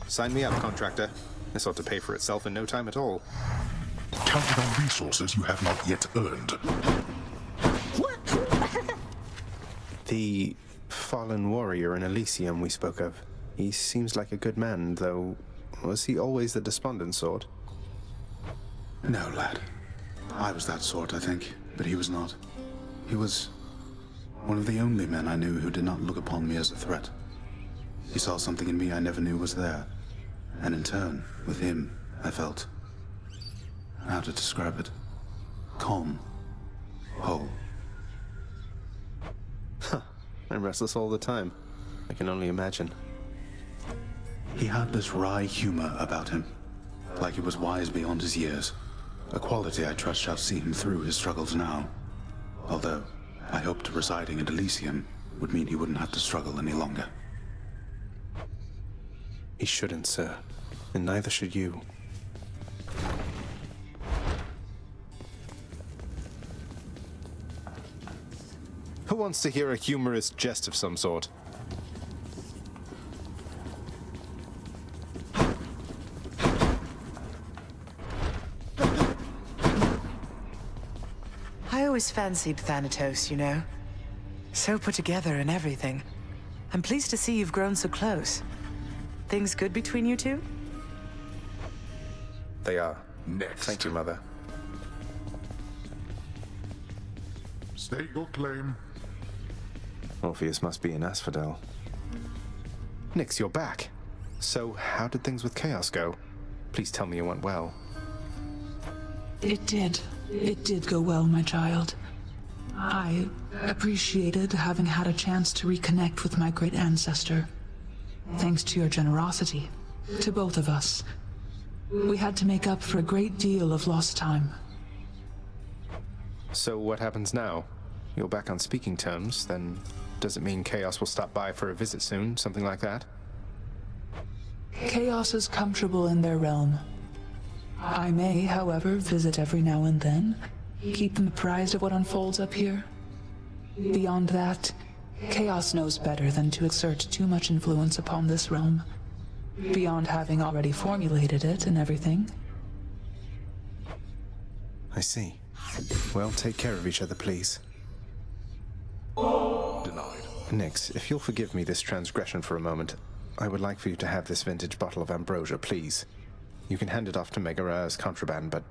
Sign me up, contractor. This ought to pay for itself in no time at all. Counting on resources you have not yet earned. The fallen warrior in Elysium we spoke of. He seems like a good man, though. Was he always the despondent sort? No, lad. I was that sort, I think, but he was not. He was one of the only men I knew who did not look upon me as a threat. He saw something in me I never knew was there. And in turn, with him, I felt... how to describe it? Calm. Whole. Huh. I'm restless all the time. I can only imagine. He had this wry humor about him, like he was wise beyond his years. A quality I trust shall see him through his struggles now. Although, I hoped residing in Elysium would mean he wouldn't have to struggle any longer. He shouldn't, sir. And neither should you. Who wants to hear a humorous jest of some sort? I always fancied Thanatos, you know. So put together and everything. I'm pleased to see you've grown so close. Things good between you two? They are. Next. Thank you, Mother. State your claim. Orpheus must be in Asphodel. Nyx, you're back. So, how did things with Chaos go? Please tell me it went well. It did. It did go well, my child. I appreciated having had a chance to reconnect with my great ancestor. Thanks to your generosity. To both of us. We had to make up for a great deal of lost time. So what happens now? You're back on speaking terms, then does it mean Chaos will stop by for a visit soon? Something like that? Chaos is comfortable in their realm. I may, however, visit every now and then, keep them apprised of what unfolds up here. Beyond that, Chaos knows better than to exert too much influence upon this realm, beyond having already formulated it and everything. I see. Well, take care of each other, please. Denied. Nyx, if you'll forgive me this transgression for a moment, I would like for you to have this vintage bottle of ambrosia, please. You can hand it off to Megara as contraband, but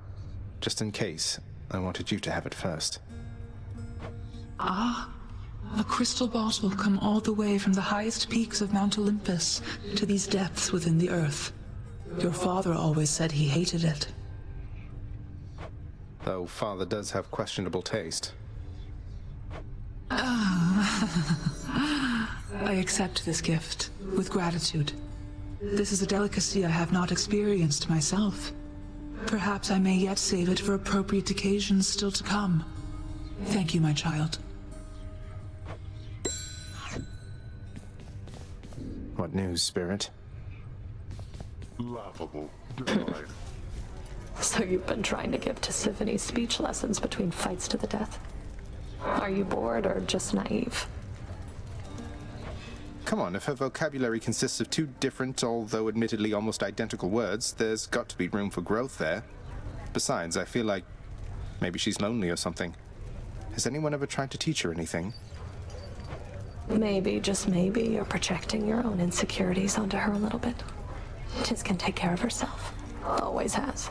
just in case, I wanted you to have it first. Ah, a crystal bottle come all the way from the highest peaks of Mount Olympus to these depths within the earth. Your father always said he hated it. Though father does have questionable taste. I accept this gift with gratitude. This is a delicacy I have not experienced myself. Perhaps I may yet save it for appropriate occasions still to come. Thank you, my child. What news, Spirit? Laughable. Denied. So you've been trying to give Tisiphone speech lessons between fights to the death? Are you bored or just naive? Come on, if her vocabulary consists of two different, although admittedly almost identical words, there's got to be room for growth there. Besides, I feel like maybe she's lonely or something. Has anyone ever tried to teach her anything? Maybe, just maybe, you're projecting your own insecurities onto her a little bit. Tis can take care of herself. Always has.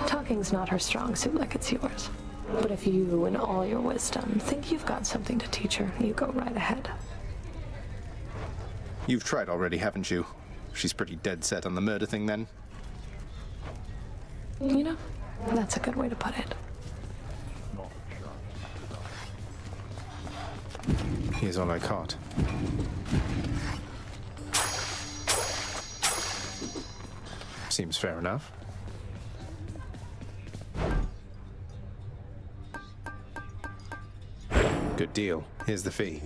Talking's not her strong suit like it's yours. But if you, in all your wisdom, think you've got something to teach her, you go right ahead. You've tried already, haven't you? She's pretty dead set on the murder thing, then? You know, that's a good way to put it. Here's all I caught. Seems fair enough. Good deal. Here's the fee.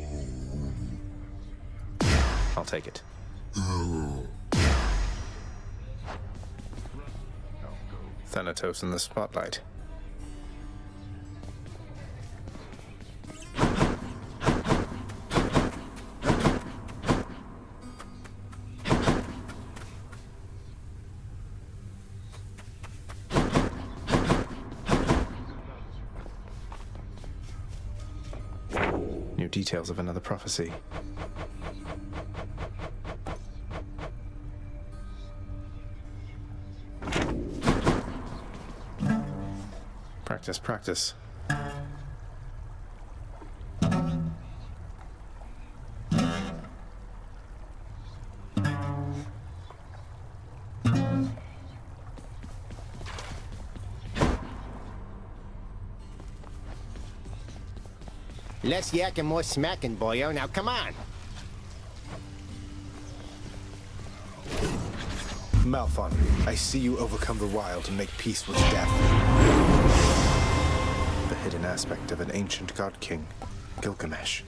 I'll take it. Thanatos in the spotlight. New details of another prophecy. Practice, practice. Less yak and more smacking, boyo. Now come on. Malphon, I see you overcome the wild and make peace with death. The hidden aspect of an ancient god king. Gilgamesh.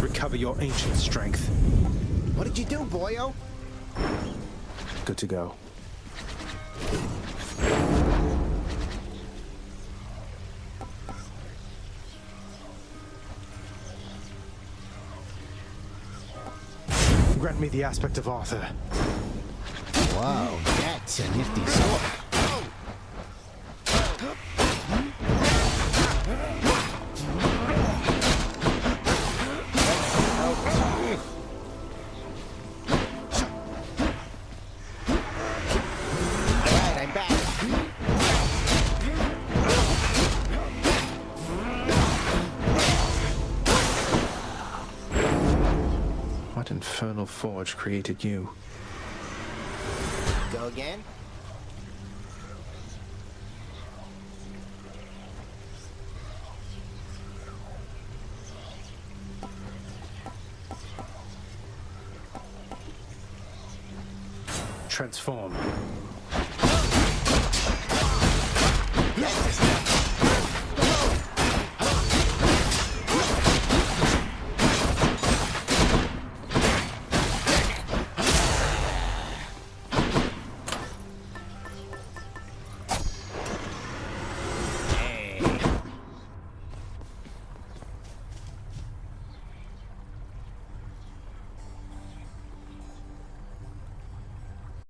Recover your ancient strength. What did you do, boyo? Good to go. Grant me the aspect of Arthur. Wow, that's a nifty sword. Alright, I'm back. What infernal forge created you? Go again? Transform.